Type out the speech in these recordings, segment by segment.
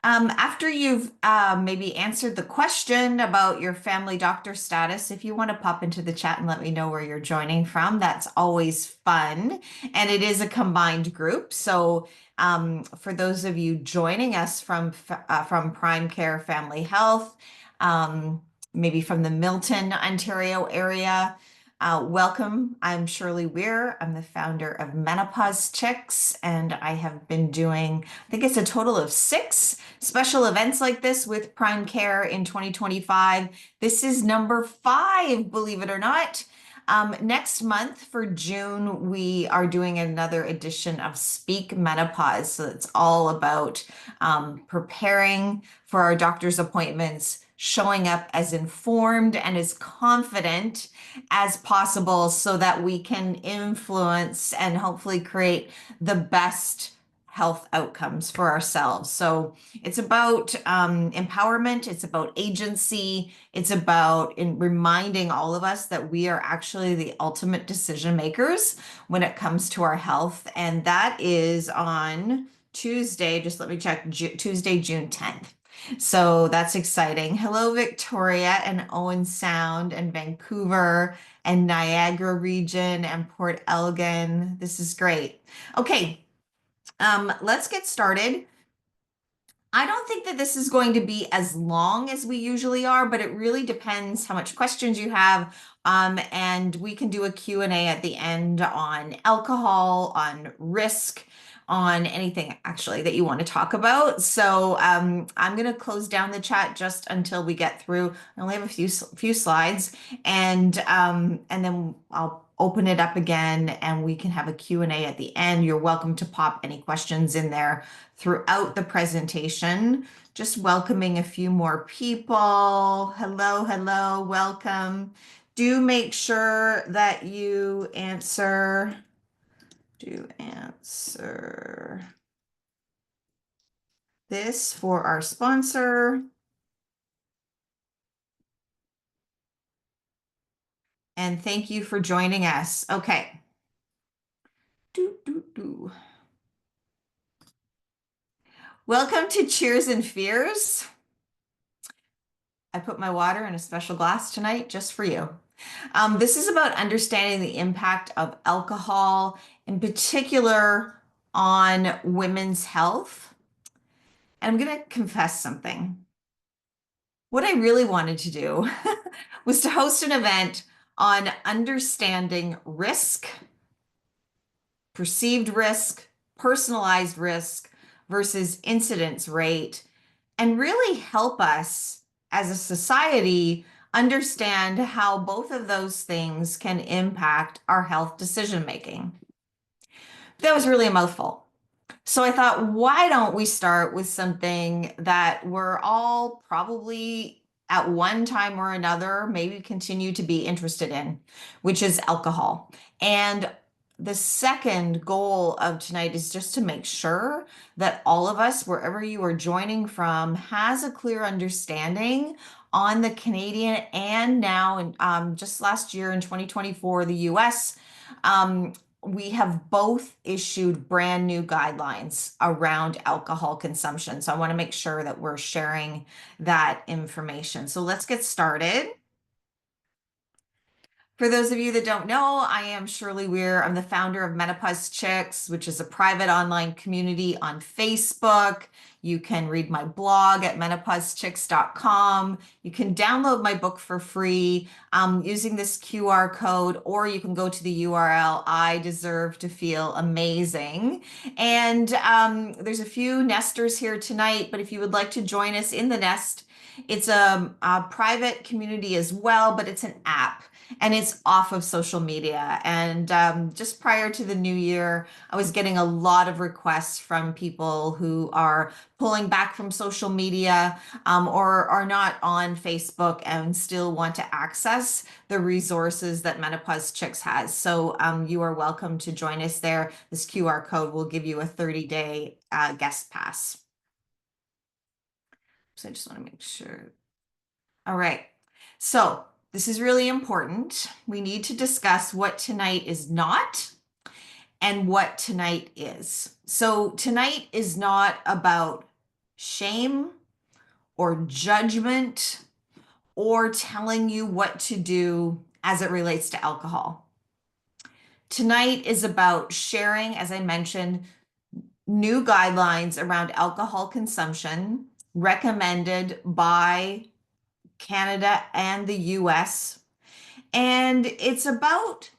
After you've maybe answered the question about your family doctor status, if you want to pop into the chat and let me know where you're joining from, that's always fun. And it is a combined group. So for those of you joining us from Prime Care Family Health, um, maybe from the Milton, Ontario area, welcome. I'm Shirley Weir. I'm the founder of Menopause Chicks, and I have been doing, I think it's a total of 6 special events like this with Prime Care in 2025. This is number 5, believe it or not. Next month for June, we are doing another edition of Speak Menopause. So it's all about preparing for our doctor's appointments, showing up as informed and as confident as possible so that we can influence and hopefully create the best health outcomes for ourselves. So it's about empowerment, it's about agency, it's about reminding all of us that we are actually the ultimate decision makers when it comes to our health. And that is on Tuesday, just let me check, Tuesday, June 10th. So that's exciting. Hello, Victoria and Owen Sound and Vancouver and Niagara region and Port Elgin. This is great. Okay, let's get started. I don't think that this is going to be as long as we usually are, but it really depends how much questions you have. And we can do a Q&A at the end on alcohol, on risk, on anything actually that you want to talk about. So I'm going to close down the chat just until we get through. I only have a few slides, and then I'll open it up again and we can have a Q&A at the end. You're welcome to pop any questions in there throughout the presentation. Just welcoming a few more people. Hello, hello, welcome. Do make sure that you answer this for our sponsor. And thank you for joining us. Okay. Welcome to Cheers and Fears. I put my water in a special glass tonight just for you. This is about understanding the impact of alcohol, in particular on women's health. And I'm going to confess something. What I really wanted to do was to host an event on understanding risk, perceived risk, personalized risk versus incidence rate, and really help us as a society understand how both of those things can impact our health decision making. That was really a mouthful. So I thought, why don't we start with something that we're all probably at one time or another, maybe continue to be interested in, which is alcohol. And the second goal of tonight is just to make sure that all of us, wherever you are joining from, has a clear understanding on the Canadian and now, just last year in 2024, the US. We have both issued brand new guidelines around alcohol consumption. So I want to make sure that we're sharing that information. So let's get started. For those of you that don't know, I am Shirley Weir. I'm the founder of Menopause Chicks, which is a private online community on Facebook. You can read my blog at menopausechicks.com. You can download my book for free using this QR code, or you can go to the URL, I Deserve to Feel Amazing. And there's a few nesters here tonight, but if you would like to join us in the nest, it's a private community as well, but it's an app and it's off of social media. And just prior to the new year, I was getting a lot of requests from people who are pulling back from social media or are not on Facebook and still want to access the resources that Menopause Chicks has. So you are welcome to join us there. This QR code will give you a 30-day guest pass. So I just want to make sure. All right. So this is really important. We need to discuss what tonight is not and what tonight is. So tonight is not about shame or judgment or telling you what to do as it relates to alcohol. Tonight is about sharing, as I mentioned, new guidelines around alcohol consumption recommended by Canada and the US. And it's about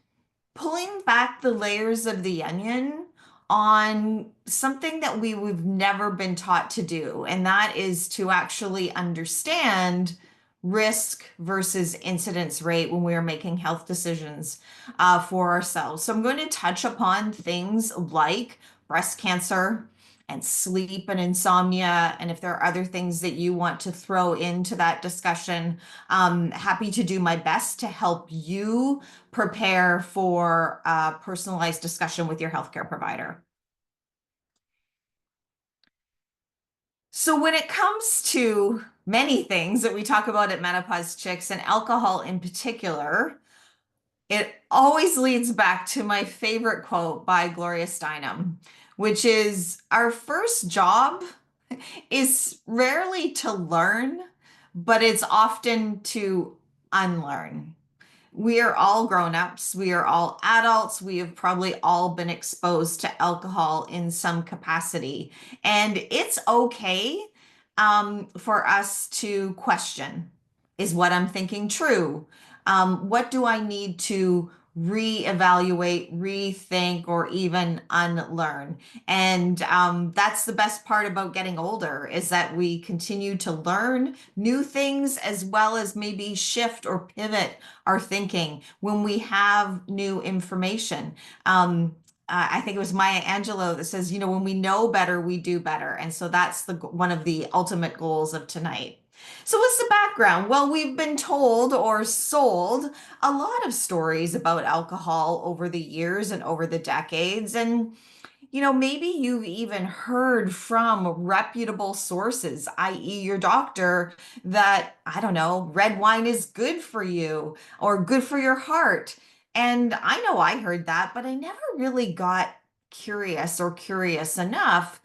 pulling back the layers of the onion on something that we've never been taught to do, and that is to actually understand risk versus incidence rate when we are making health decisions for ourselves. So I'm going to touch upon things like breast cancer and sleep and insomnia. And if there are other things that you want to throw into that discussion, happy to do my best to help you prepare for a personalized discussion with your healthcare provider. So when it comes to many things that we talk about at Menopause Chicks and alcohol in particular, it always leads back to my favorite quote by Gloria Steinem, which is our first job is rarely to learn, but it's often to unlearn. We are all grown-ups. We are all adults. We have probably all been exposed to alcohol in some capacity. And it's okay for us to question, is what I'm thinking true? What do I need to reevaluate, rethink, or even unlearn? And that's the best part about getting older is that we continue to learn new things as well as maybe shift or pivot our thinking when we have new information. I think it was Maya Angelou that says, when we know better, we do better. And so that's one of the ultimate goals of tonight. So what's the background? Well, we've been told or sold a lot of stories about alcohol over the years and over the decades. And maybe you've even heard from reputable sources, i.e., your doctor, that, I don't know, red wine is good for you or good for your heart. And I know I heard that, but I never really got curious enough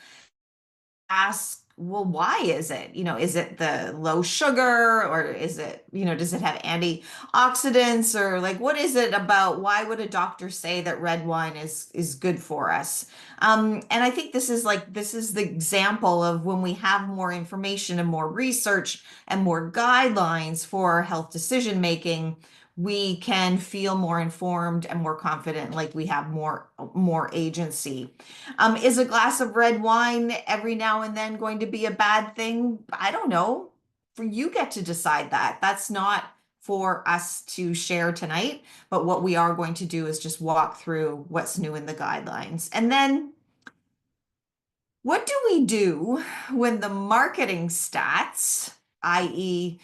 ask, well, why is it? Is it the low sugar or is it, does it have antioxidants or like what is it about? Why would a doctor say that red wine is good for us? And I think this is the example of when we have more information and more research and more guidelines for health decision making, we can feel more informed and more confident, like we have more agency. Is a glass of red wine every now and then going to be a bad thing? I don't know. For you get to decide that. That's not for us to share tonight, but what we are going to do is just walk through what's new in the guidelines. And then what do we do when the marketing stats, i.e.,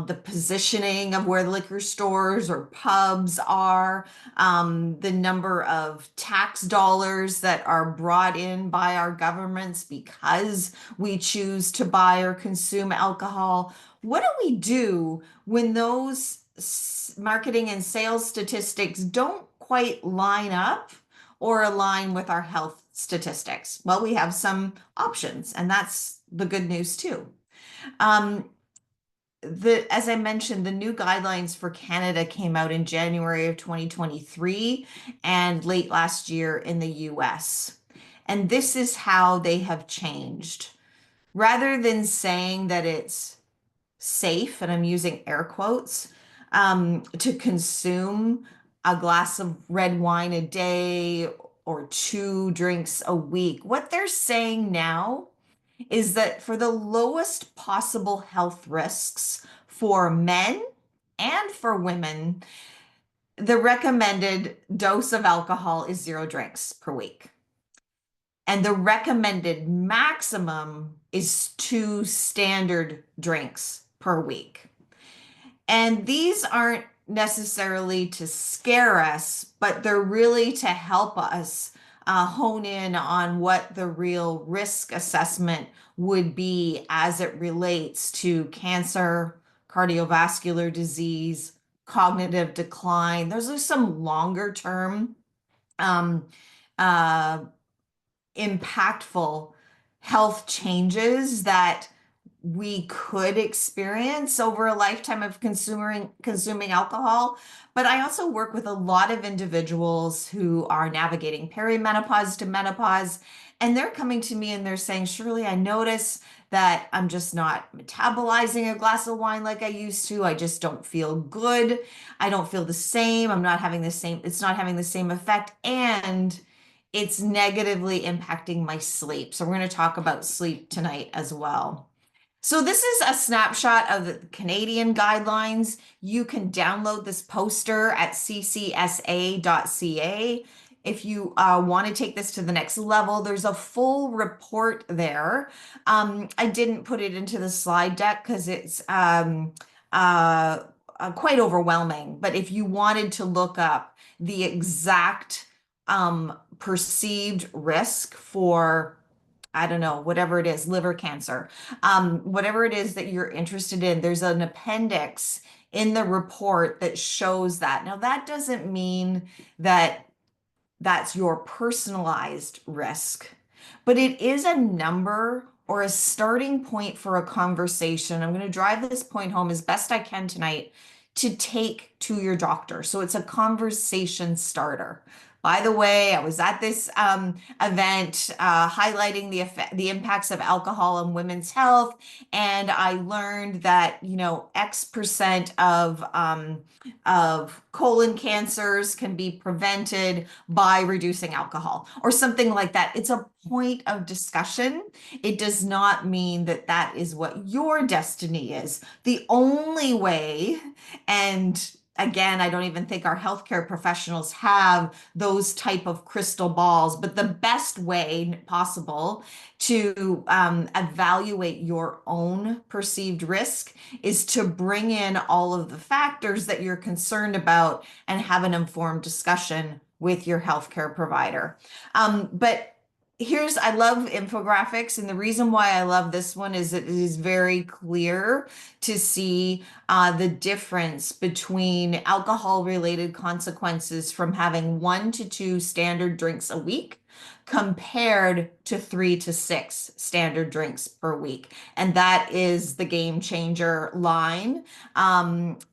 the positioning of where liquor stores or pubs are, the number of tax dollars that are brought in by our governments because we choose to buy or consume alcohol? What do we do when those marketing and sales statistics don't quite line up or align with our health statistics? Well, we have some options, and that's the good news too. Um, as I mentioned, the new guidelines for Canada came out in January of 2023 and late last year in the US. And this is how they have changed. Rather than saying that it's safe, and I'm using air quotes, to consume a glass of red wine a day or 2 drinks a week, what they're saying now is that for the lowest possible health risks for men and for women, the recommended dose of alcohol is 0 drinks per week. And the recommended maximum is 2 standard drinks per week. And these aren't necessarily to scare us, but they're really to help us hone in on what the real risk assessment would be as it relates to cancer, cardiovascular disease, cognitive decline. Those are some longer term um, uh, impactful health changes that we could experience over a lifetime of consuming alcohol. But I also work with a lot of individuals who are navigating perimenopause to menopause, and they're coming to me and they're saying, Shirley, I notice that I'm just not metabolizing a glass of wine like I used to. I just don't feel good. I don't feel the same. I'm not having the same, it's not having the same effect. And it's negatively impacting my sleep. So we're going to talk about sleep tonight as well. So this is a snapshot of the Canadian guidelines. You can download this poster at ccsa.ca. If you want to take this to the next level, there's a full report there. I didn't put it into the slide deck because it's uh, quite overwhelming. But if you wanted to look up the exact perceived risk for, I don't know, whatever it is, liver cancer, whatever it is that you're interested in, there's an appendix in the report that shows that. Now, that doesn't mean that that's your personalized risk, but it is a number or a starting point for a conversation. I'm going to drive this point home as best I can tonight to take to your doctor. So it's a conversation starter. By the way, I was at this event highlighting the impacts of alcohol on women's health, and I learned that X% of colon cancers can be prevented by reducing alcohol or something like that. It's a point of discussion. It does not mean that that is what your destiny is. The only way, and again, I don't even think our healthcare professionals have those type of crystal balls, but the best way possible to evaluate your own perceived risk is to bring in all of the factors that you're concerned about and have an informed discussion with your healthcare provider. But I love infographics, and the reason why I love this one is it is very clear to see the difference between alcohol-related consequences from having 1 to 2 standard drinks a week compared to 3 to 6 standard drinks per week. And that is the game changer line,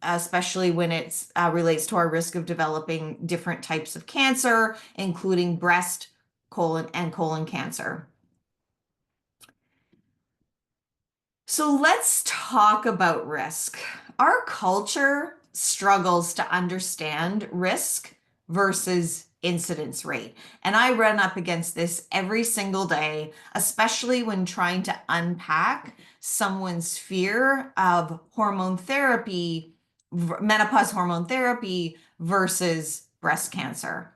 especially when it relates to our risk of developing different types of cancer, including breast, colon cancer. So let's talk about risk. Our culture struggles to understand risk versus incidence rate. And I run up against this every single day, especially when trying to unpack someone's fear of hormone therapy, menopause hormone therapy versus breast cancer.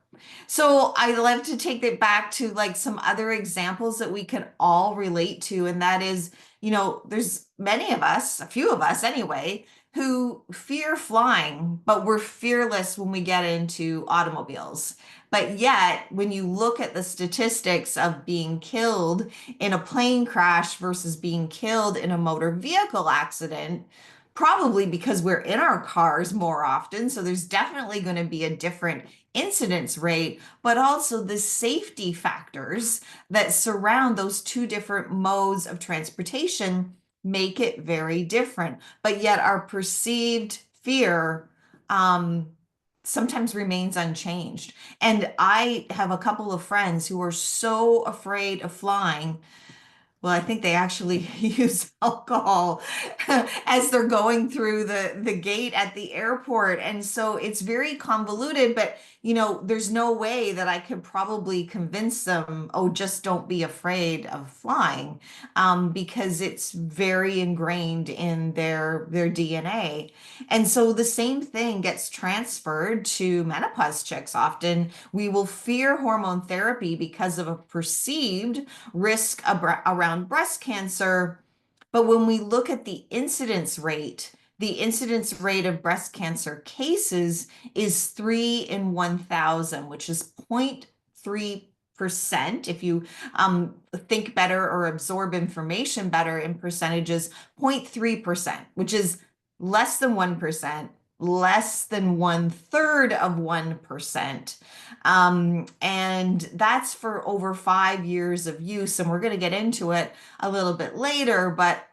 So I love to take it back to like some other examples that we can all relate to. And that is, there's many of us, a few of us anyway, who fear flying, but we're fearless when we get into automobiles. But yet, when you look at the statistics of being killed in a plane crash versus being killed in a motor vehicle accident, probably because we're in our cars more often. So there's definitely going to be a different incidence rate, but also the safety factors that surround those two different modes of transportation make it very different. But yet our perceived fear sometimes remains unchanged. And I have a couple of friends who are so afraid of flying. Well, I think they actually use alcohol as they're going through the gate at the airport. And so it's very convoluted, but there's no way that I could probably convince them, oh, just don't be afraid of flying, because it's very ingrained in their DNA. And so the same thing gets transferred to menopause chicks. Often we will fear hormone therapy because of a perceived risk around breast cancer. But when we look at the incidence rate of breast cancer cases is 3 in 1,000, which is 0.3%. If you think better or absorb information better in percentages, 0.3%, which is less than 1%, less than 1/3 of 1%. And that's for over 5 years of use. And we're going to get into it a little bit later, but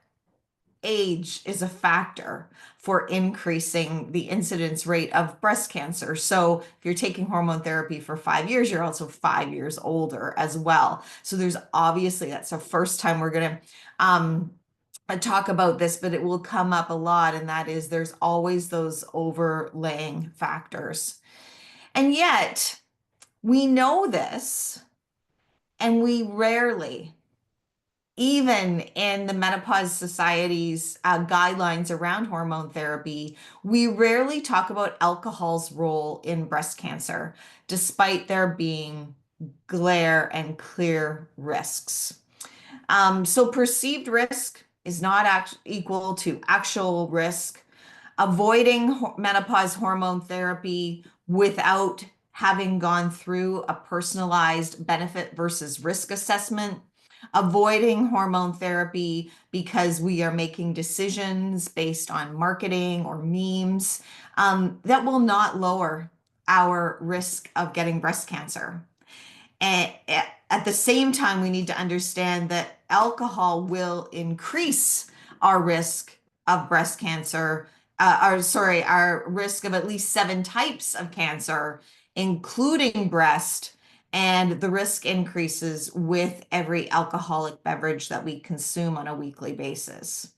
age is a factor for increasing the incidence rate of breast cancer. So if you're taking hormone therapy for 5 years, you're also 5 years older as well. So there's obviously, that's the first time we're going to talk about this, but it will come up a lot. And that is there's always those overlaying factors. And yet we know this, and we rarely, even in the Menopause Society's guidelines around hormone therapy, we rarely talk about alcohol's role in breast cancer, despite there being glare and clear risks. So perceived risk is not equal to actual risk. Avoiding menopause hormone therapy without having gone through a personalized benefit versus risk assessment, avoiding hormone therapy because we are making decisions based on marketing or memes, that will not lower our risk of getting breast cancer. And at the same time, we need to understand that alcohol will increase our risk of breast cancer, our risk of at least 7 types of cancer, including breast, and the risk increases with every alcoholic beverage that we consume on a weekly basis.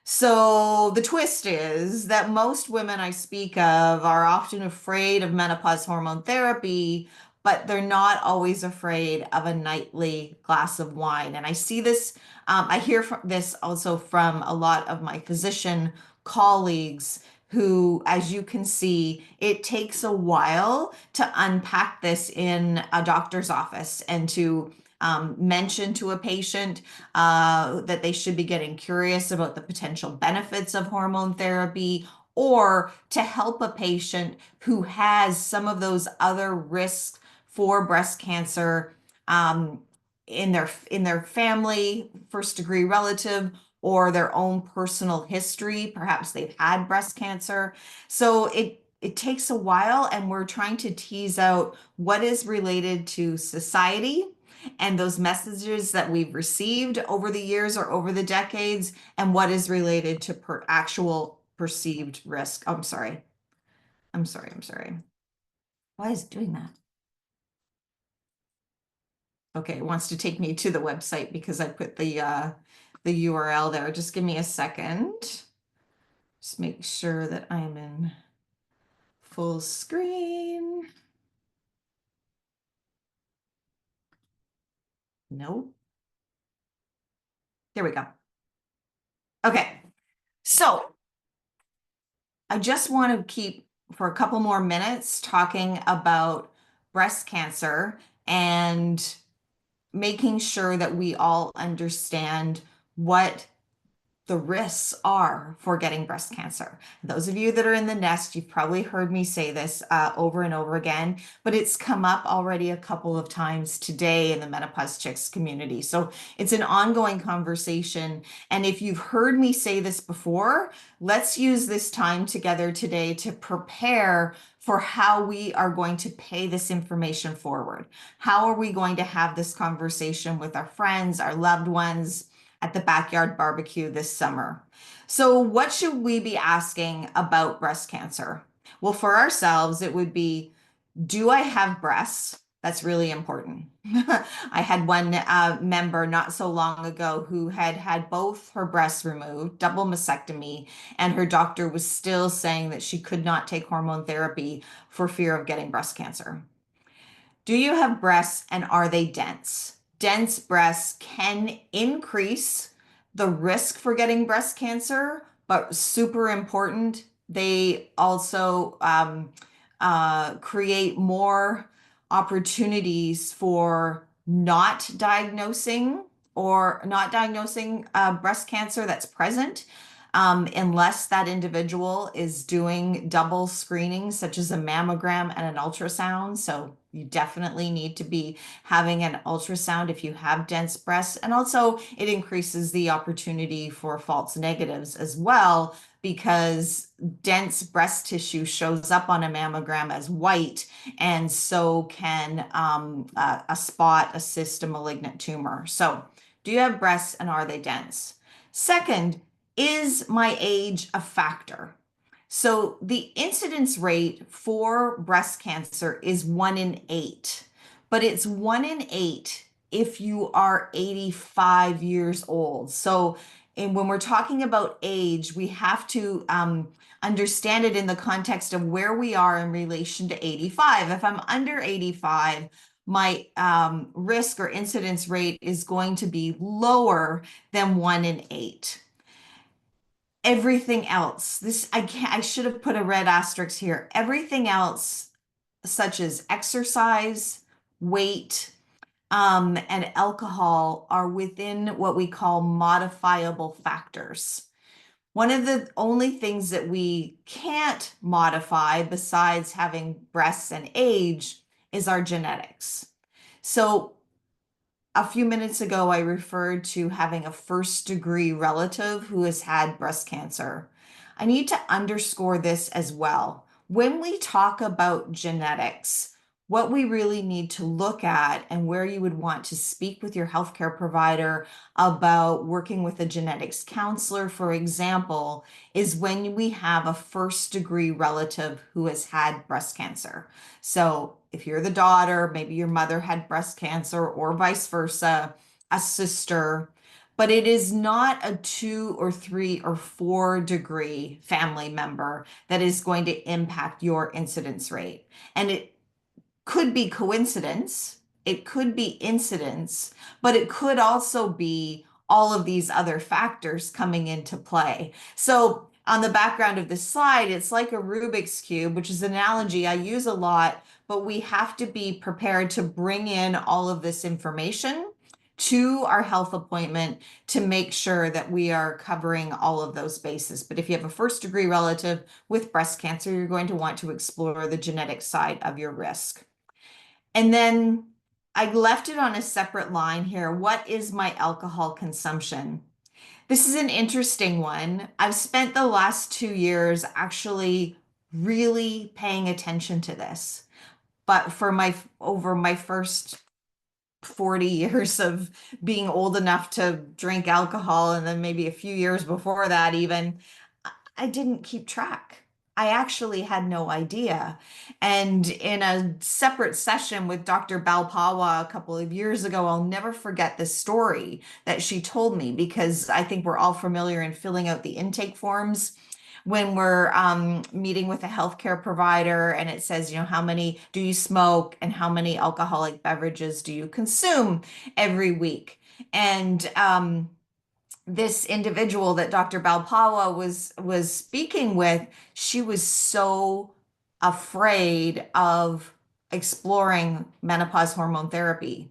So the twist is that most women I speak of are often afraid of menopause hormone therapy, but they're not always afraid of a nightly glass of wine. And I see this, I hear this also from a lot of my physician colleagues who, as you can see, it takes a while to unpack this in a doctor's office and to mention to a patient that they should be getting curious about the potential benefits of hormone therapy, or to help a patient who has some of those other risks for breast cancer in their family, first degree relative, or their own personal history. Perhaps they've had breast cancer. So it takes a while, and we're trying to tease out what is related to society and those messages that we've received over the years or over the decades, and what is related to actual perceived risk. Oh, I'm sorry. I'm sorry. I'm sorry. Why is it doing that? Okay, it wants to take me to the website because I put the URL there. Just give me a second. Just make sure that I'm in full screen. Nope. There we go. Okay, so I just want to keep for a couple more minutes talking about breast cancer and making sure that we all understand what the risks are for getting breast cancer. Those of you that are in the nest, you've probably heard me say this over and over again, but it's come up already a couple of times today in the Menopause Chicks community. So it's an ongoing conversation. And if you've heard me say this before, let's use this time together today to prepare for how we are going to pay this information forward. How are we going to have this conversation with our friends, our loved ones, at the backyard barbecue this summer? So what should we be asking about breast cancer? Well, for ourselves, it would be, do I have breasts? That's really important. I had one member not so long ago who had had both her breasts removed, double mastectomy, and her doctor was still saying that she could not take hormone therapy for fear of getting breast cancer. Do you have breasts, and are they dense? Dense breasts can increase the risk for getting breast cancer, but super important, they also create more opportunities for not diagnosing breast cancer that's present, unless that individual is doing double screenings, such as a mammogram and an ultrasound. So you definitely need to be having an ultrasound if you have dense breasts. And also, it increases the opportunity for false negatives as well, because dense breast tissue shows up on a mammogram as white, and so can a spot, a cyst, a malignant tumor. So, do you have breasts and are they dense? Second, is my age a factor? So, the incidence rate for breast cancer is 1 in 8, but it's 1 in 8 if you are 85 years old. So, and when we're talking about age, we have to understand it in the context of where we are in relation to 85. If I'm under 85, my risk or incidence rate is going to be lower than 1 in 8. Everything else, I should have put a red asterisk here. Everything else, such as exercise, weight, and alcohol, are within what we call modifiable factors. One of the only things that we can't modify besides having breasts and age is our genetics. So a few minutes ago, I referred to having a first degree relative who has had breast cancer. I need to underscore this as well. When we talk about genetics, what we really need to look at and where you would want to speak with your healthcare provider about working with a genetics counselor, for example, is when we have a first degree relative who has had breast cancer. So if you're the daughter, maybe your mother had breast cancer or vice versa, a sister, but it is not a 2 or 3 or 4 degree family member that is going to impact your incidence rate. And it could be coincidence, it could be incidence, but it could also be all of these other factors coming into play. So on the background of this slide, it's like a Rubik's Cube, which is an analogy I use a lot, but we have to be prepared to bring in all of this information to our health appointment to make sure that we are covering all of those bases. But if you have a first degree relative with breast cancer, you're going to want to explore the genetic side of your risk. And then I left it on a separate line here. What is my alcohol consumption? This is an interesting one. I've spent the last 2 years actually really paying attention to this. But for over my first 40 years of being old enough to drink alcohol, and then maybe a few years before that even, I didn't keep track. I actually had no idea. And in a separate session with Dr. Balpawa a couple of years ago, I'll never forget this story that she told me, because I think we're all familiar in filling out the intake forms when we're meeting with a healthcare provider, and it says, how many do you smoke and how many alcoholic beverages do you consume every week? And this individual that Dr. Balpawa was speaking with, she was so afraid of exploring menopause hormone therapy,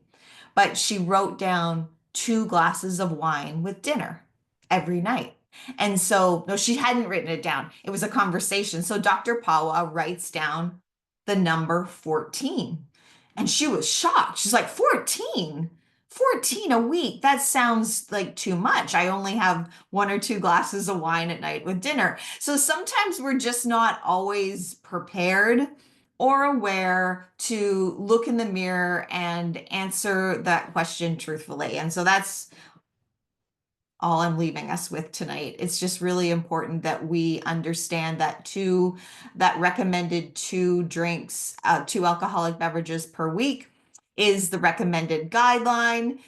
but she wrote down 2 glasses of wine with dinner every night. And so, no, she hadn't written it down. It was a conversation. So Dr. Pawa writes down the number 14. And she was shocked. She's like, 14? 14 a week? That sounds like too much. I only have 1 or 2 glasses of wine at night with dinner. So sometimes we're just not always prepared or aware to look in the mirror and answer that question truthfully. And so that's all I'm leaving us with tonight. It's just really important that we understand that recommended 2 drinks, 2 alcoholic beverages per week is the recommended guideline.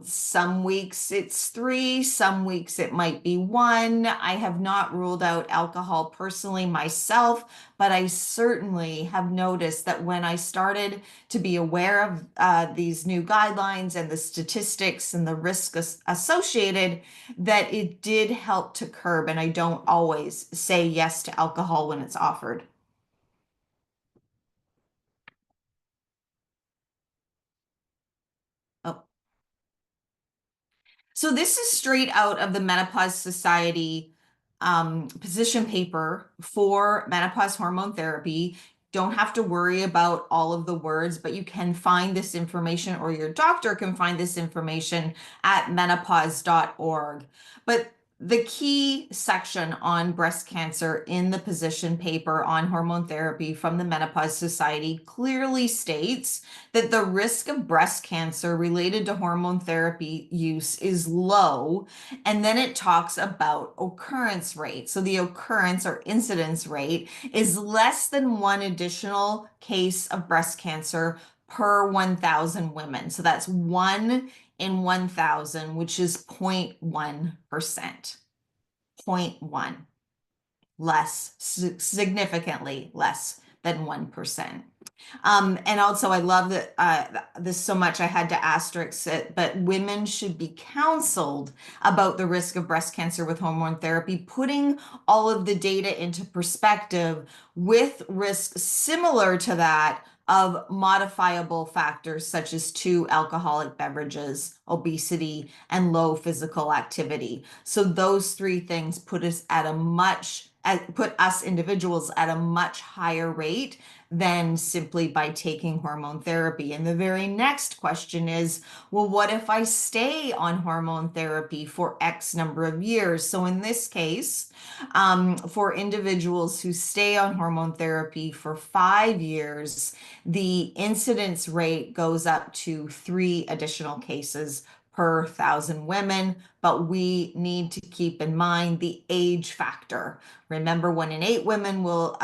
Some weeks it's 3, some weeks it might be 1. I have not ruled out alcohol personally myself, but I certainly have noticed that when I started to be aware of these new guidelines and the statistics and the risks associated, that it did help to curb, and I don't always say yes to alcohol when it's offered. Oh. So this is straight out of the Menopause Society position paper for menopause hormone therapy. Don't have to worry about all of the words, but you can find this information, or your doctor can find this information at menopause.org. But the key section on breast cancer in the position paper on hormone therapy from the Menopause Society clearly states that the risk of breast cancer related to hormone therapy use is low. And then it talks about occurrence rate. So the occurrence or incidence rate is less than one additional case of breast cancer per 1,000 women. So that's 1 in 1,000, which is 0.1%. 0.1, less, significantly less than 1%. And also, I love that this so much I had to asterisk it, but women should be counseled about the risk of breast cancer with hormone therapy, putting all of the data into perspective with risks similar to that of modifiable factors such as 2 alcoholic beverages, obesity, and low physical activity. So those three things put us individuals at a much higher rate than simply by taking hormone therapy. And the very next question is, well, what if I stay on hormone therapy for X number of years? So in this case, for individuals who stay on hormone therapy for 5 years, the incidence rate goes up to 3 additional cases per 1,000 women, but we need to keep in mind the age factor. Remember, 1 in 8 women will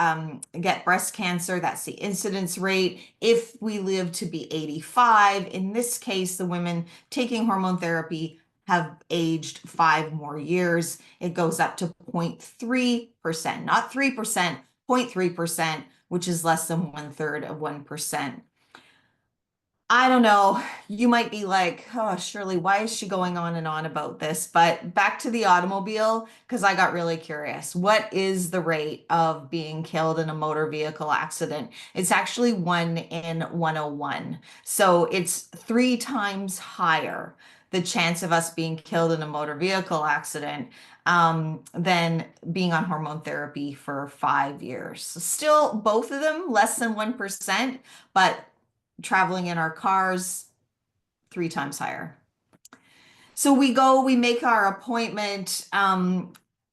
get breast cancer. That's the incidence rate. If we live to be 85, in this case, the women taking hormone therapy have aged 5 more years. It goes up to 0.3%, not 3%, 0.3%, which is less than 1/3 of 1%. I don't know. You might be like, oh, Shirley, why is she going on and on about this? But back to the automobile, because I got really curious. What is the rate of being killed in a motor vehicle accident? It's actually 1 in 101. So it's 3 times higher, the chance of us being killed in a motor vehicle accident, than being on hormone therapy for 5 years. So still, both of them less than 1%, but traveling in our cars 3 times higher. So we make our appointment.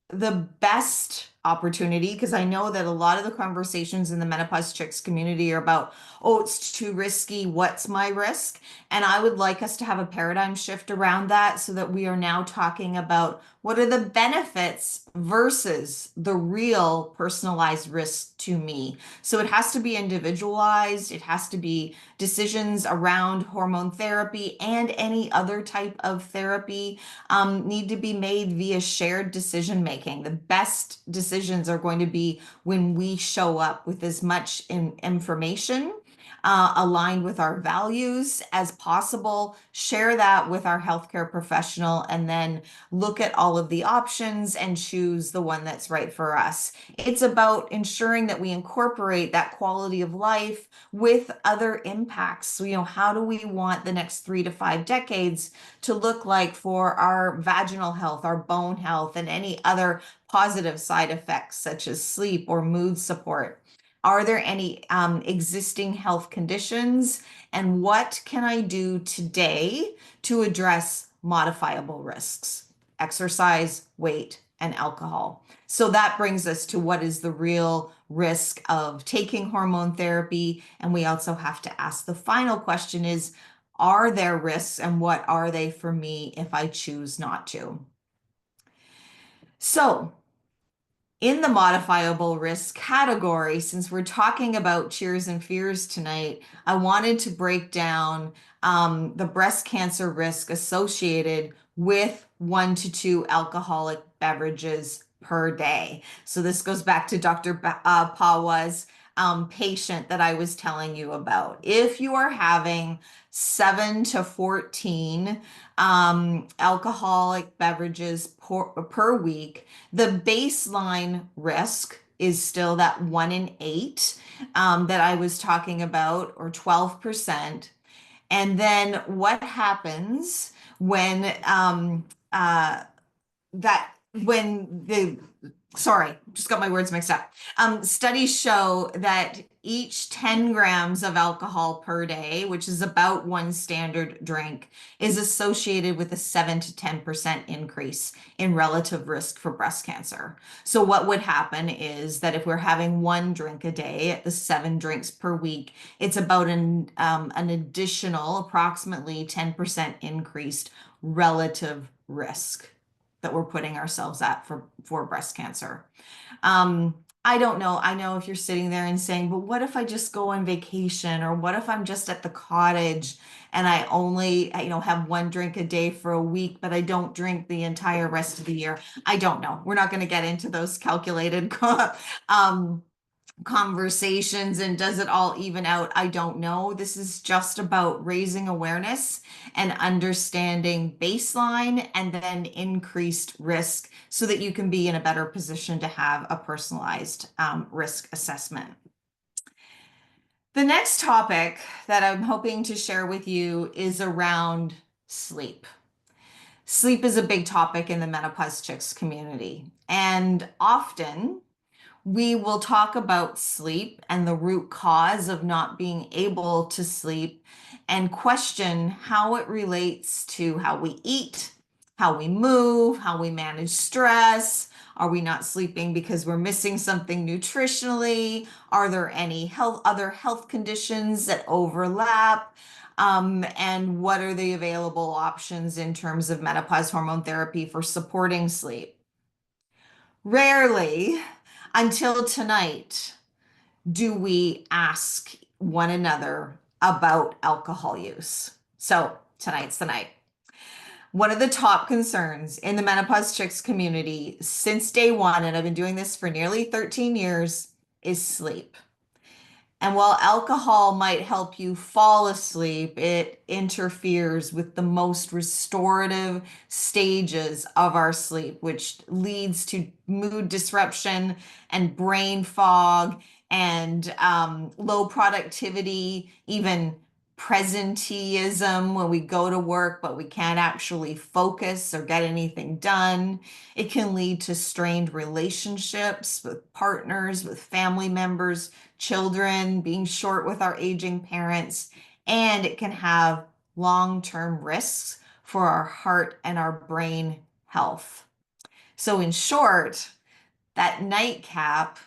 The best opportunity, because I know that a lot of the conversations in the Menopause Chicks community are about, oh, it's too risky. What's my risk? And I would like us to have a paradigm shift around that so that we are now talking about what are the benefits versus the real personalized risk to me. So it has to be individualized. It has to be decisions around hormone therapy and any other type of therapy need to be made via shared decision making. The best decisions are going to be when we show up with as much information aligned with our values as possible, share that with our healthcare professional, and then look at all of the options and choose the one that's right for us. It's about ensuring that we incorporate that quality of life with other impacts. So, how do we want the next 3 to 5 decades to look like for our vaginal health, our bone health, and any other positive side effects such as sleep or mood support? Are there any existing health conditions? And what can I do today to address modifiable risks? Exercise, weight, and alcohol. So that brings us to what is the real risk of taking hormone therapy. And we also have to ask the final question is, are there risks and what are they for me if I choose not to? So in the modifiable risk category, since we're talking about cheers and fears tonight, I wanted to break down the breast cancer risk associated with 1 to 2 alcoholic beverages per day. So this goes back to Dr. Pawa's patient that I was telling you about. If you are having 7 to 14 alcoholic beverages per week, the baseline risk is still that 1 in 8 that I was talking about, or 12%. And then what happens when when the Sorry, just got my words mixed up. Studies show that each 10 grams of alcohol per day, which is about one standard drink, is associated with a 7 to 10% increase in relative risk for breast cancer. So, what would happen is that if we're having one drink a day at the 7 drinks per week, it's about an additional approximately 10% increased relative risk that we're putting ourselves at for breast cancer. Um, I don't know. I know if you're sitting there and saying, but what if I just go on vacation, or what if I'm just at the cottage and I only, have one drink a day for a week, but I don't drink the entire rest of the year? I don't know. We're not going to get into those calculated um, conversations, and does it all even out? I don't know. This is just about raising awareness and understanding baseline and then increased risk so that you can be in a better position to have a personalized risk assessment. The next topic that I'm hoping to share with you is around sleep. Sleep is a big topic in the Menopause Chicks community, and often we will talk about sleep and the root cause of not being able to sleep and question how it relates to how we eat, how we move, how we manage stress. Are we not sleeping because we're missing something nutritionally? Are there any other health conditions that overlap? And what are the available options in terms of menopause hormone therapy for supporting sleep? Rarely, until tonight, do we ask one another about alcohol use. So tonight's the night. One of the top concerns in the Menopause Chicks community since day one, and I've been doing this for nearly 13 years, is sleep. And while alcohol might help you fall asleep, it interferes with the most restorative stages of our sleep, which leads to mood disruption and brain fog and low productivity, even presenteeism when we go to work, but we can't actually focus or get anything done. It can lead to strained relationships with partners, with family members, children, being short with our aging parents, and it can have long-term risks for our heart and our brain health. So, in short, that nightcap,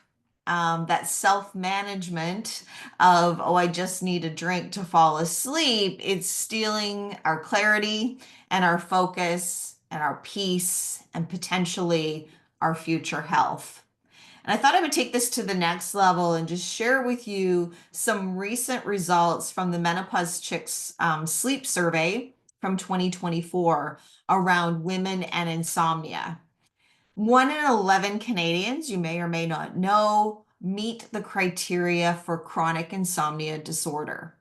that self-management of, oh, I just need a drink to fall asleep, it's stealing our clarity and our focus and our peace and potentially our future health. And I thought I would take this to the next level and just share with you some recent results from the Menopause Chicks sleep survey from 2024 around women and insomnia. 1 in 11 Canadians, you may or may not know, meet the criteria for chronic insomnia disorder.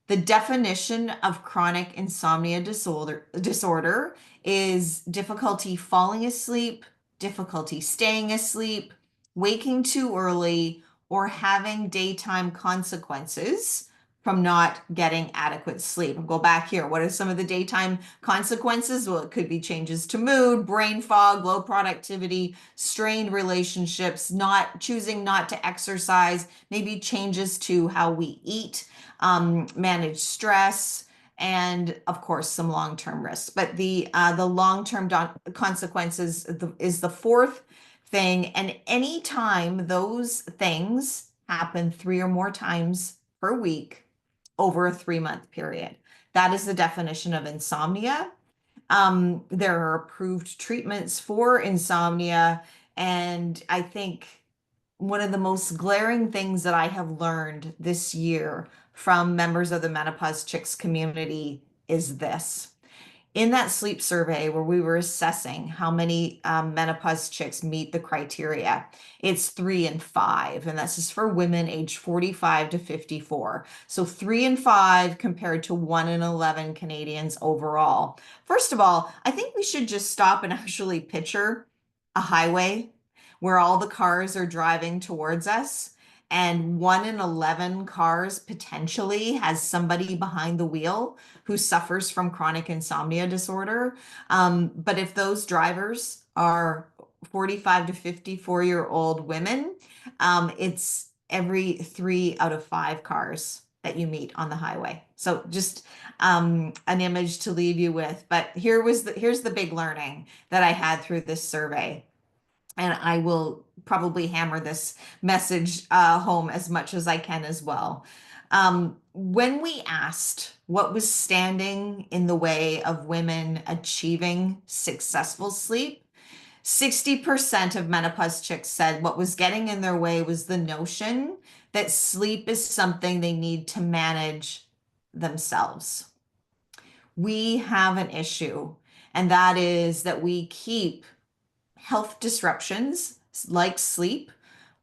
The definition of chronic insomnia disorder is difficulty falling asleep, difficulty staying asleep, waking too early, or having daytime consequences from not getting adequate sleep. I'll go back here. What are some of the daytime consequences? Well, it could be changes to mood, brain fog, low productivity, strained relationships, not choosing not to exercise, maybe changes to how we eat, manage stress, and of course some long-term risks. But the long-term consequences is the fourth thing. And anytime those things happen 3 or more times per week over a 3-month period, that is the definition of insomnia. There are approved treatments for insomnia, and I think one of the most glaring things that I have learned this year from members of the Menopause Chicks community is this. In that sleep survey where we were assessing how many menopause chicks meet the criteria, it's 3 and 5, and that's just for women aged 45 to 54. So 3 and 5 compared to 1 in 11 Canadians overall. First of all, I think we should just stop and actually picture a highway where all the cars are driving towards us, and 1 in 11 cars potentially has somebody behind the wheel who suffers from chronic insomnia disorder. But if those drivers are 45 to 54-year-old women, it's every 3 out of 5 cars that you meet on the highway. So just an image to leave you with. But here's the big learning that I had through this survey. And I will probably hammer this message home as much as I can as well. When we asked what was standing in the way of women achieving successful sleep, 60% of menopause chicks said what was getting in their way was the notion that sleep is something they need to manage themselves. We have an issue, and that is that we keep health disruptions like sleep,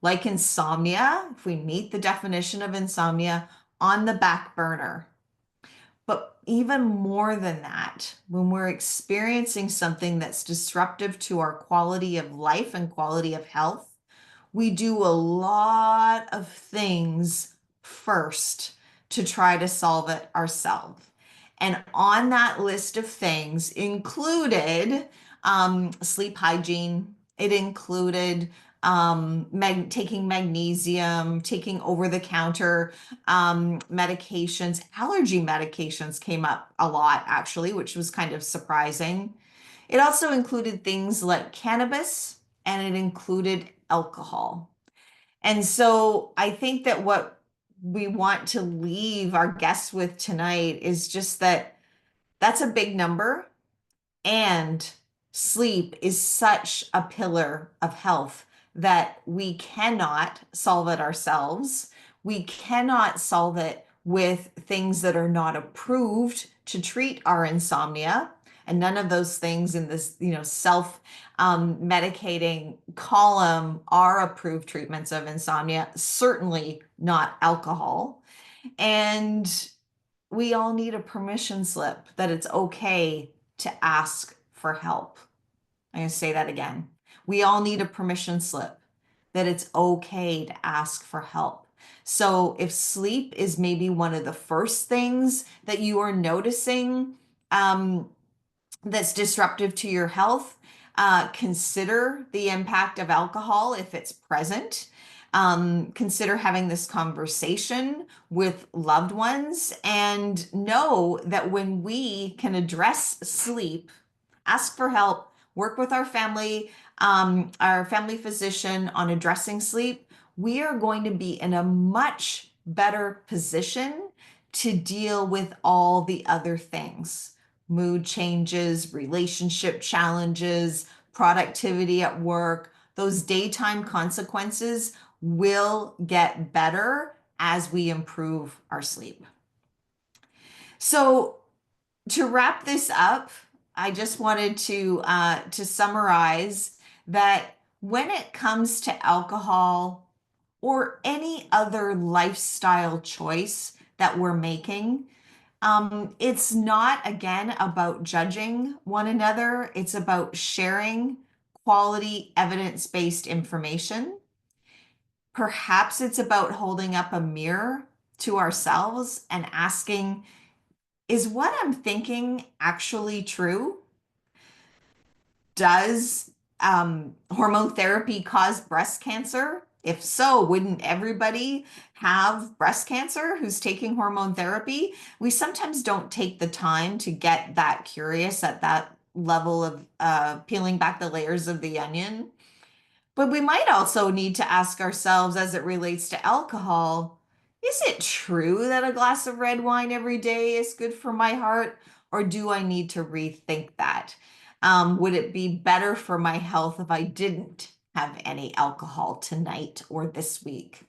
like insomnia, if we meet the definition of insomnia, on the back burner. But even more than that, when we're experiencing something that's disruptive to our quality of life and quality of health, we do a lot of things first to try to solve it ourselves. And on that list of things included sleep hygiene. It included taking magnesium, taking over-the-counter medications. Allergy medications came up a lot, actually, which was kind of surprising. It also included things like cannabis, and it included alcohol. And so I think that what we want to leave our guests with tonight is just that that's a big number. And sleep is such a pillar of health that we cannot solve it ourselves. We cannot solve it with things that are not approved to treat our insomnia. And none of those things in this, self medicating column are approved treatments of insomnia, certainly not alcohol. And we all need a permission slip that it's okay to ask for help. I'm going to say that again. We all need a permission slip that it's okay to ask for help. So if sleep is maybe one of the first things that you are noticing that's disruptive to your health, consider the impact of alcohol if it's present. Consider having this conversation with loved ones and know that when we can address sleep, ask for help, work with our family physician on addressing sleep, we are going to be in a much better position to deal with all the other things. Mood changes, relationship challenges, productivity at work, those daytime consequences will get better as we improve our sleep. So to wrap this up, I just wanted to summarize that when it comes to alcohol or any other lifestyle choice that we're making, it's not, again, about judging one another. It's about sharing quality, evidence-based information. Perhaps it's about holding up a mirror to ourselves and asking, is what I'm thinking actually true? Does hormone therapy cause breast cancer? If so, wouldn't everybody have breast cancer who's taking hormone therapy? We sometimes don't take the time to get that curious at that level of peeling back the layers of the onion. But we might also need to ask ourselves as it relates to alcohol, is it true that a glass of red wine every day is good for my heart? Or do I need to rethink that? Would it be better for my health if I didn't have any alcohol tonight or this week?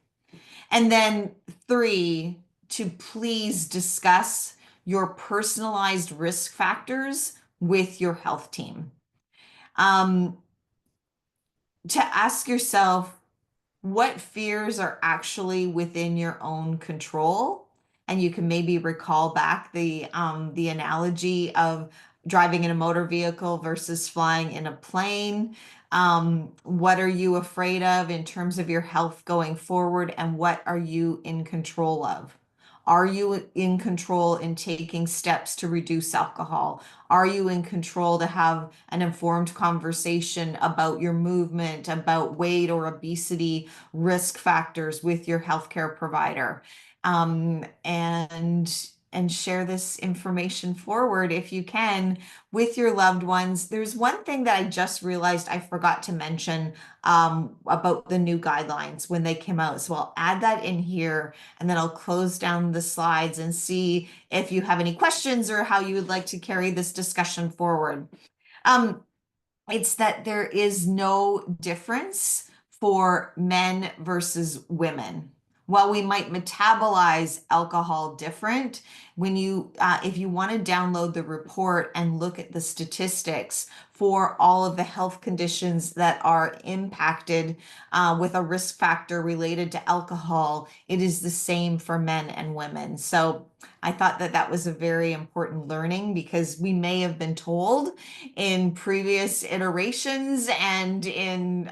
And then 3, to please discuss your personalized risk factors with your health team. To ask yourself what fears are actually within your own control. And you can maybe recall back the analogy of driving in a motor vehicle versus flying in a plane. What are you afraid of in terms of your health going forward, and what are you in control of? Are you in control in taking steps to reduce alcohol? Are you in control to have an informed conversation about your movement, about weight or obesity risk factors with your healthcare provider? And share this information forward if you can with your loved ones. There's one thing that I just realized I forgot to mention about the new guidelines when they came out. So I'll add that in here and then I'll close down the slides and see if you have any questions or how you would like to carry this discussion forward. Um, it's that there is no difference for men versus women. While we might metabolize alcohol different, when if you want to download the report and look at the statistics for all of the health conditions that are impacted with a risk factor related to alcohol, it is the same for men and women. So I thought that that was a very important learning because we may have been told in previous iterations and in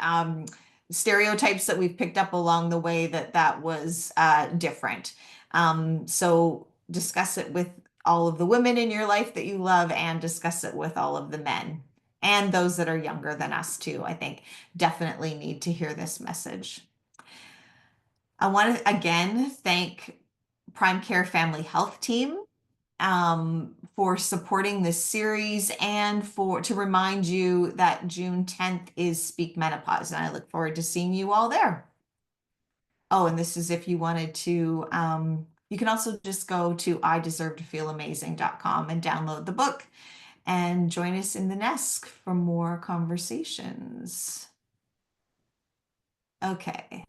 stereotypes that we've picked up along the way that that was different. So discuss it with all of the women in your life that you love and discuss it with all of the men and those that are younger than us too. I think definitely need to hear this message. I want to again thank Prime Care Family Health Team for supporting this series and for to remind you that June 10th is Speak Menopause, and I look forward to seeing you all there. Oh, and this is if you wanted to, you can also just go to ideservetofeelamazing.com and download the book and join us in the Nest for more conversations. Okay.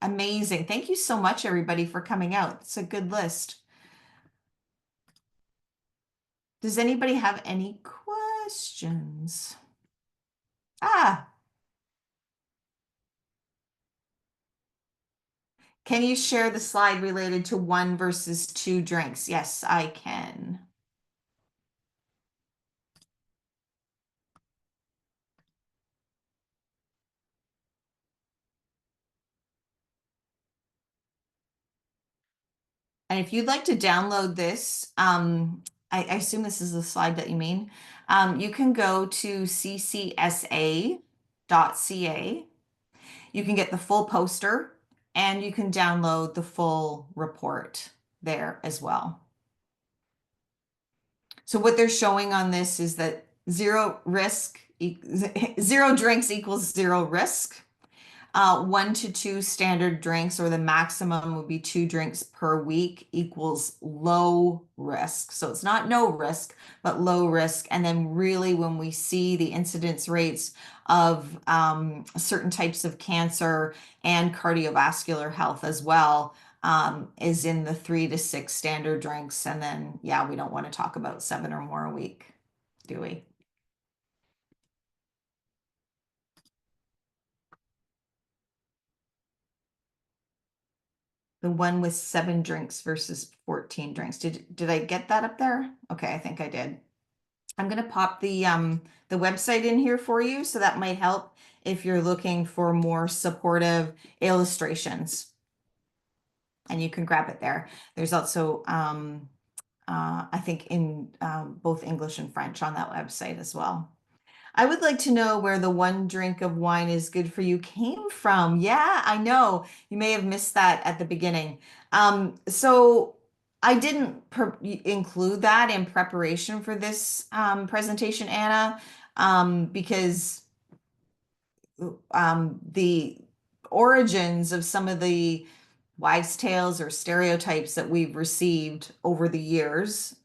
Amazing. Thank you so much, everybody, for coming out. It's a good list. Does anybody have any questions? Ah, can you share the slide related to one versus two drinks? Yes, I can. And if you'd like to download this, I assume this is the slide that you mean. You can go to ccsa.ca. You can get the full poster and you can download the full report there as well. So what they're showing on this is that zero risk, zero drinks equals zero risk. 1 to 2 standard drinks, or the maximum would be 2 drinks per week, equals low risk. So it's not no risk, but low risk. And then really when we see the incidence rates of certain types of cancer and cardiovascular health as well, is in the 3 to 6 standard drinks. And then, yeah, we don't want to talk about 7 or more a week, do we? The one with 7 drinks versus 14 drinks. Did I get that up there? Okay, I think I did. I'm gonna pop the website in here for you, so that might help if you're looking for more supportive illustrations. And you can grab it there. There's also I think in both English and French on that website as well. I would like to know where the one drink of wine is good for you came from. Yeah, I know. You may have missed that at the beginning. So I didn't include that in preparation for this presentation, Anna, because the origins of some of the wives' tales or stereotypes that we've received over the years.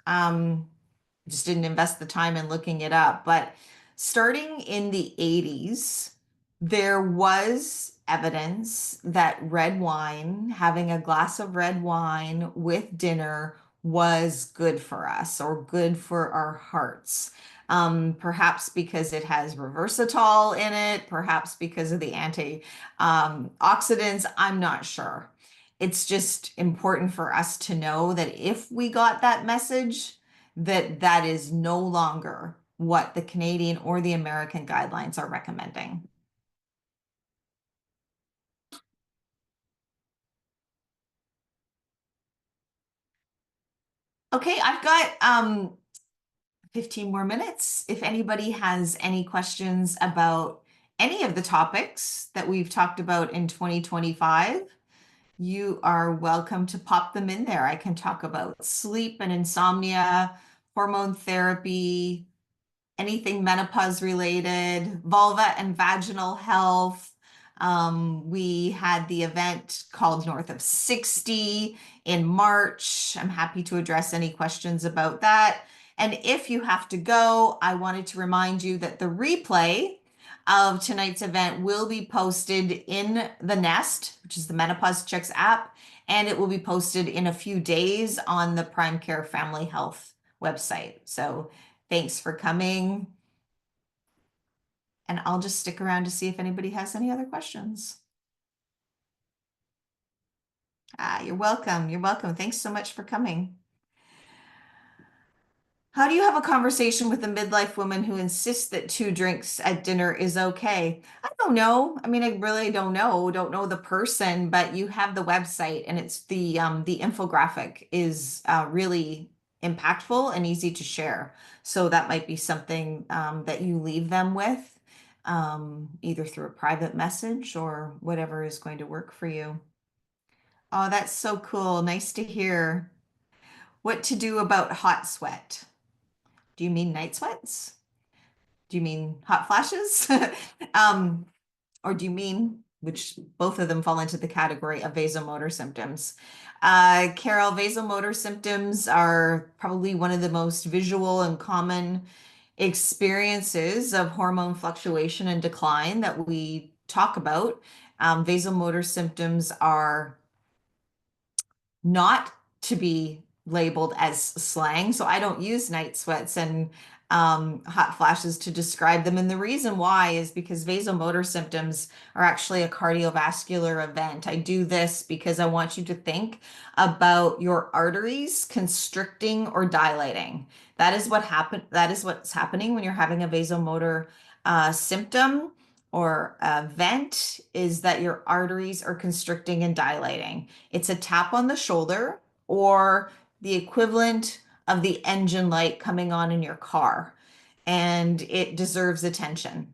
Just didn't invest the time in looking it up. But starting in the 80s, there was evidence that red wine, having a glass of red wine with dinner, was good for us or good for our hearts. Perhaps because it has resveratrol in it, perhaps because of the antioxidants, I'm not sure. It's just important for us to know that if we got that message, that that is no longer what the Canadian or the American guidelines are recommending. Okay, I've got 15 more minutes. If anybody has any questions about any of the topics that we've talked about in 2025, you are welcome to pop them in there. I can talk about sleep and insomnia, hormone therapy, anything menopause related, vulva and vaginal health. We had the event called North of 60 in March. I'm happy to address any questions about that. And if you have to go, I wanted to remind you that the replay of tonight's event will be posted in the Nest, which is the Menopause Chicks app, and it will be posted in a few days on the Prime Care Family Health website. So thanks for coming. And I'll just stick around to see if anybody has any other questions. You're welcome. You're welcome. Thanks so much for coming. How do you have a conversation with a midlife woman who insists that 2 drinks at dinner is okay? I don't know. I mean, I really don't know. Don't know the person, but you have the website and it's the infographic is really impactful and easy to share. So that might be something that you leave them with, either through a private message or whatever is going to work for you. Oh, that's so cool. Nice to hear. What to do about hot sweat? Do you mean night sweats? Do you mean hot flashes? Um, or do you mean, which both of them fall into the category of vasomotor symptoms? Carol, vasomotor symptoms are probably one of the most visual and common experiences of hormone fluctuation and decline that we talk about. Vasomotor symptoms are not to be labeled as slang. So I don't use night sweats and hot flashes to describe them. And the reason why is because vasomotor symptoms are actually a cardiovascular event. I do this because I want you to think about your arteries constricting or dilating. That is what happen. That is what's happening when you're having a vasomotor symptom or event, is that your arteries are constricting and dilating. It's a tap on the shoulder or the equivalent of the engine light coming on in your car, and it deserves attention.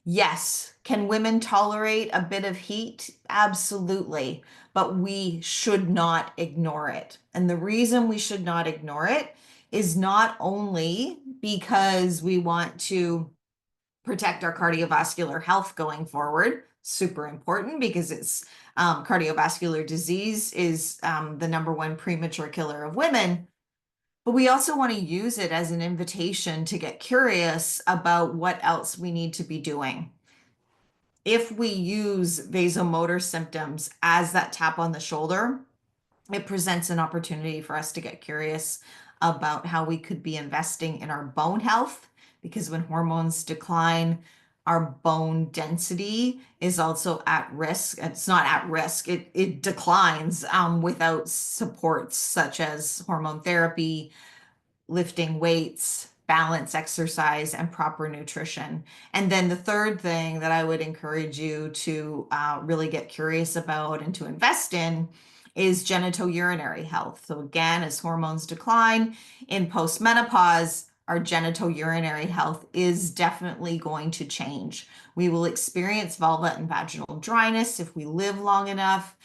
Yes, can women tolerate a bit of heat? Absolutely, but we should not ignore it. And the reason we should not ignore it is not only because we want to protect our cardiovascular health going forward. Super important because it's cardiovascular disease is the #1 premature killer of women. But we also want to use it as an invitation to get curious about what else we need to be doing. If we use vasomotor symptoms as that tap on the shoulder, it presents an opportunity for us to get curious about how we could be investing in our bone health, because when hormones decline, our bone density is also at risk. It's not at risk, it declines without supports such as hormone therapy, lifting weights, balance exercise, and proper nutrition. And then the third thing that I would encourage you to really get curious about and to invest in is genitourinary health. So again, as hormones decline in postmenopause, our genitourinary health is definitely going to change. We will experience vulva and vaginal dryness if we live long enough.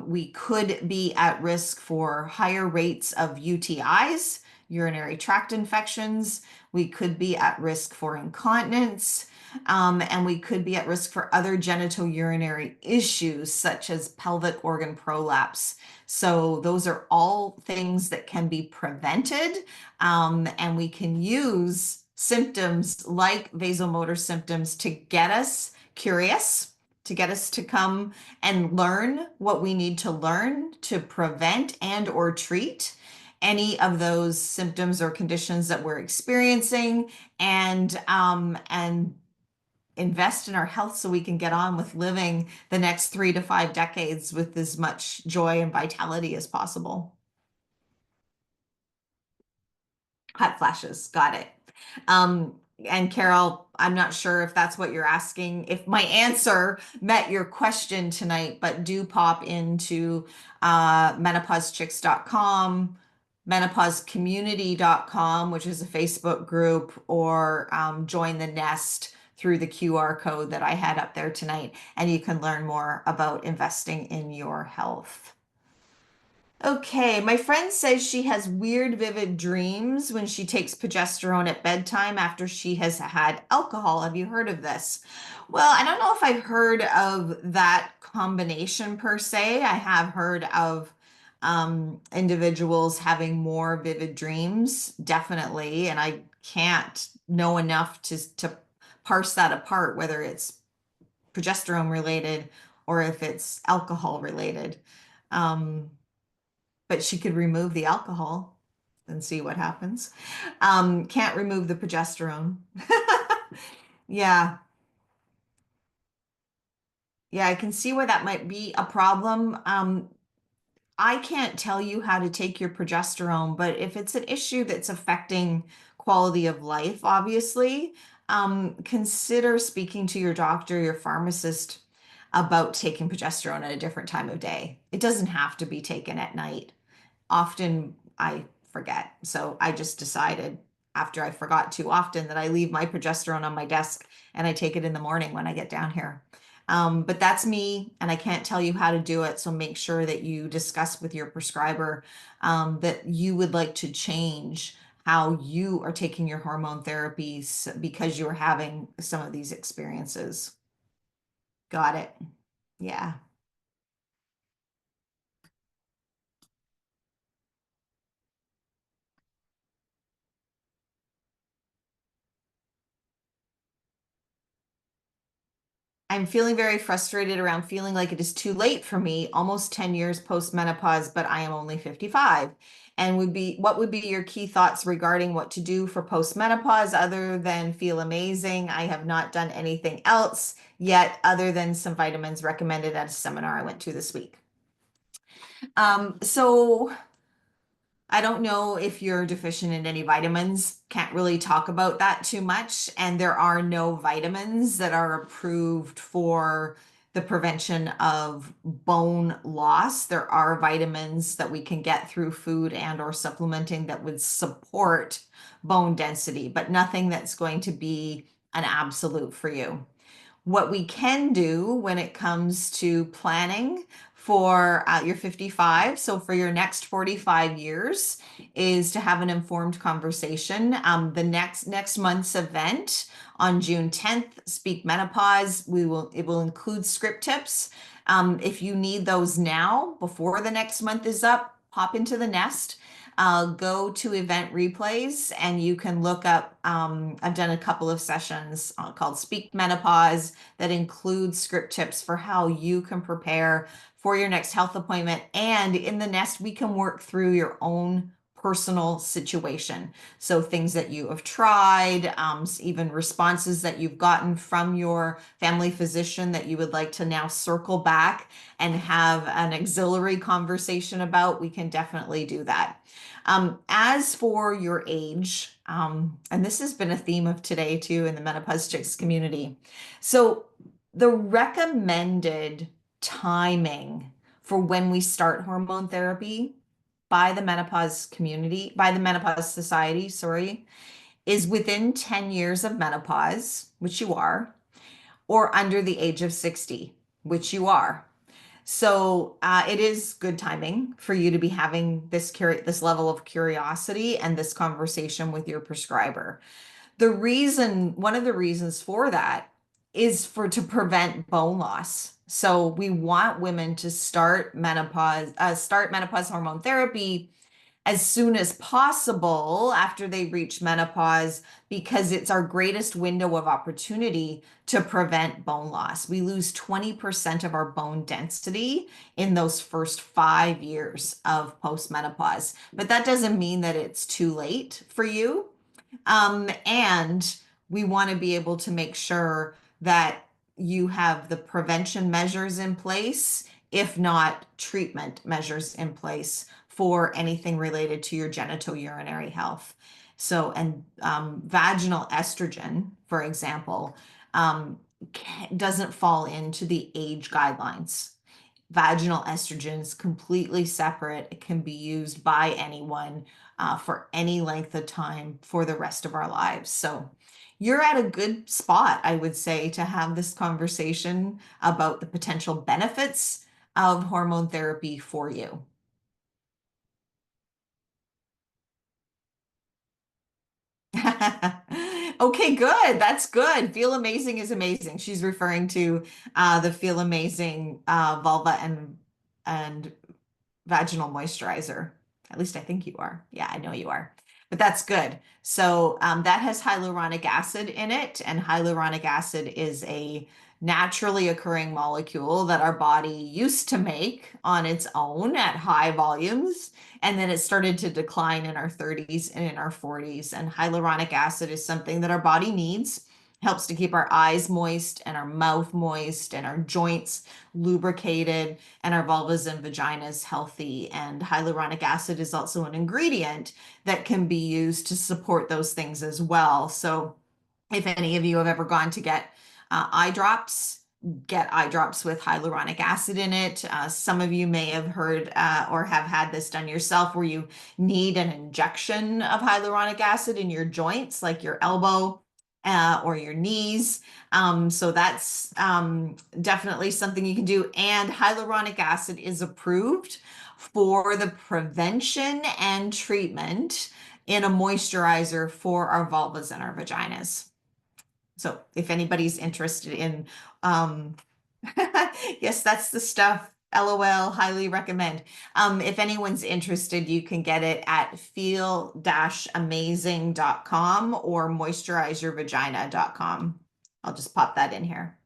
We could be at risk for higher rates of UTIs, urinary tract infections. We could be at risk for incontinence, and we could be at risk for other genitourinary issues such as pelvic organ prolapse. So those are all things that can be prevented, and we can use symptoms like vasomotor symptoms to get us curious, to get us to come and learn what we need to learn to prevent and or treat any of those symptoms or conditions that we're experiencing, and invest in our health so we can get on with living the next 3 to 5 decades with as much joy and vitality as possible. Hot flashes, got it. And Carol, I'm not sure if that's what you're asking, if my answer met your question tonight, but do pop into menopausechicks.com, menopausecommunity.com, which is a Facebook group, or join the Nest through the QR code that I had up there tonight, and you can learn more about investing in your health. Okay, my friend says she has weird, vivid dreams when she takes progesterone at bedtime after she has had alcohol. Have you heard of this? Well, I don't know if I've heard of that combination per se. I have heard of individuals having more vivid dreams, definitely, and I can't know enough to parse that apart, whether it's progesterone related or if it's alcohol related. Um, but she could remove the alcohol and see what happens. Can't remove the progesterone. Yeah. Yeah, I can see where that might be a problem. I can't tell you how to take your progesterone, but if it's an issue that's affecting quality of life, obviously, consider speaking to your doctor, your pharmacist about taking progesterone at a different time of day. It doesn't have to be taken at night. Often I forget. So I just decided after I forgot too often that I leave my progesterone on my desk and I take it in the morning when I get down here. But that's me, and I can't tell you how to do it. So make sure that you discuss with your prescriber that you would like to change how you are taking your hormone therapies because you're having some of these experiences. Got it. Yeah. I'm feeling very frustrated around feeling like it is too late for me, almost 10 years post-menopause, but I am only 55. And what would be your key thoughts regarding what to do for post-menopause other than feel amazing? I have not done anything else yet other than some vitamins recommended at a seminar I went to this week. So I don't know if you're deficient in any vitamins. Can't really talk about that too much. And there are no vitamins that are approved for the prevention of bone loss. There are vitamins that we can get through food and or supplementing that would support bone density, but nothing that's going to be an absolute for you. What we can do when it comes to planning for your 55, so for your next 45 years, is to have an informed conversation. The next month's event on June 10th, Speak Menopause, it will include script tips. If you need those now before the next month is up, pop into the Nest. Go to event replays and you can look up. I've done a couple of sessions called Speak Menopause that includes script tips for how you can prepare for your next health appointment. And in the Nest, we can work through your own personal situation. So things that you have tried, even responses that you've gotten from your family physician that you would like to now circle back and have an auxiliary conversation about, we can definitely do that. As for your age, and this has been a theme of today too in the Menopause Chicks community. So the recommended timing for when we start hormone therapy by the menopause community, by the Menopause Society, sorry, is within 10 years of menopause, which you are, or under the age of 60, which you are. So it is good timing for you to be having this level of curiosity and this conversation with your prescriber. One of the reasons for that is to prevent bone loss. So we want women to start menopause hormone therapy as soon as possible after they reach menopause because it's our greatest window of opportunity to prevent bone loss. We lose 20% of our bone density in those first 5 years of postmenopause, but that doesn't mean that it's too late for you. And we want to be able to make sure that you have the prevention measures in place, if not treatment measures in place for anything related to your genitourinary health. So, and vaginal estrogen, for example, doesn't fall into the age guidelines. Vaginal estrogen is completely separate. It can be used by anyone for any length of time for the rest of our lives. So you're at a good spot, I would say, to have this conversation about the potential benefits of hormone therapy for you. Okay, good. That's good. Feel Amazing is amazing. She's referring to the Feel Amazing vulva and vaginal moisturizer. At least I think you are. Yeah, I know you are. But that's good. So that has hyaluronic acid in it, and hyaluronic acid is a naturally occurring molecule that our body used to make on its own at high volumes. And then it started to decline in our 30s and in our 40s. And hyaluronic acid is something that our body needs, helps to keep our eyes moist and our mouth moist and our joints lubricated and our vulvas and vaginas healthy. And hyaluronic acid is also an ingredient that can be used to support those things as well. So if any of you have ever gone to get eye drops, get eye drops with hyaluronic acid in it. Some of you may have heard or have had this done yourself where you need an injection of hyaluronic acid in your joints, like your elbow or your knees. So that's definitely something you can do. And hyaluronic acid is approved for the prevention and treatment in a moisturizer for our vulvas and our vaginas. So if anybody's interested in, um, yes, that's the stuff. LOL, highly recommend. If anyone's interested, you can get it at feel-amazing.com or moisturizeyourvagina.com. I'll just pop that in here.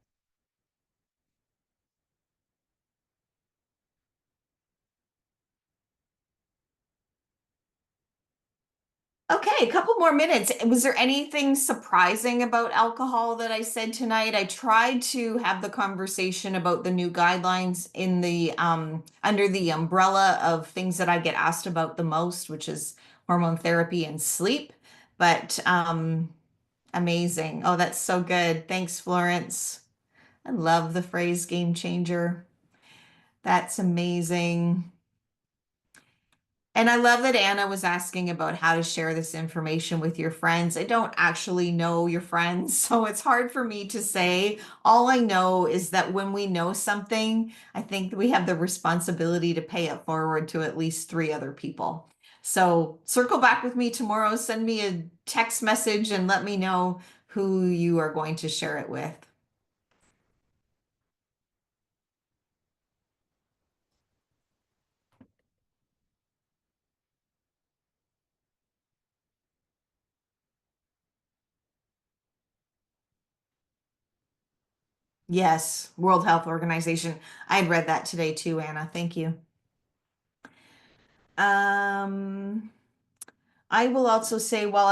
Okay, a couple more minutes. Was there anything surprising about alcohol that I said tonight? I tried to have the conversation about the new guidelines in the under the umbrella of things that I get asked about the most, which is hormone therapy and sleep. But amazing. Oh, that's so good. Thanks, Florence. I love the phrase game changer. That's amazing. And I love that Anna was asking about how to share this information with your friends. I don't actually know your friends, so it's hard for me to say. All I know is that when we know something, I think we have the responsibility to pay it forward to at least three other people. So circle back with me tomorrow, send me a text message and let me know who you are going to share it with. Yes, World Health Organization. I had read that today too, Anna. Thank you. Um, I will also say while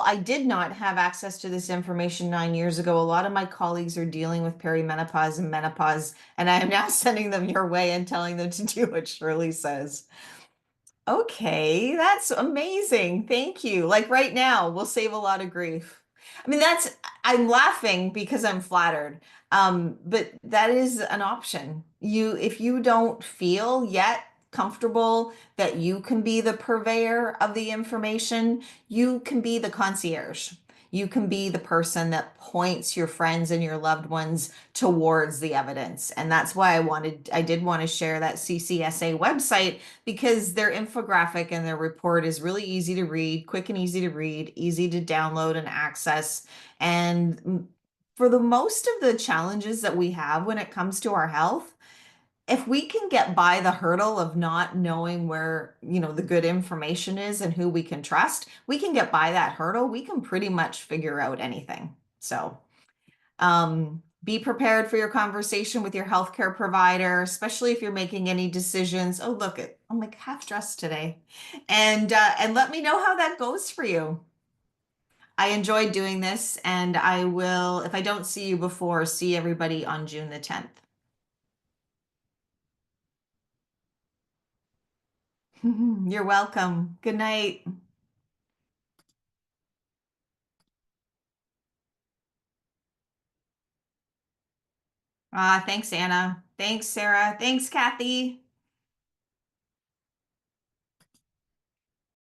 I did not have access to this information 9 years ago, a lot of my colleagues are dealing with perimenopause and menopause, and I am now sending them your way and telling them to do what Shirley says. Okay, that's amazing. Thank you. Like right now, we'll save a lot of grief. I mean, I'm laughing because I'm flattered. But that is an option. If you don't feel yet comfortable that you can be the purveyor of the information, you can be the concierge. You can be the person that points your friends and your loved ones towards the evidence. And that's why I did want to share that CCSA website because their infographic and their report is really easy to read, quick and easy to read, easy to download and access. And for the most of the challenges that we have when it comes to our health, if we can get by the hurdle of not knowing where, the good information is and who we can trust, we can get by that hurdle. We can pretty much figure out anything. So, be prepared for your conversation with your healthcare provider, especially if you're making any decisions. Oh, look, I'm like half dressed today, and let me know how that goes for you. I enjoyed doing this, and I will, if I don't see you before, see everybody on June the 10th. You're welcome. Good night. Thanks, Anna. Thanks, Sarah. Thanks, Kathy.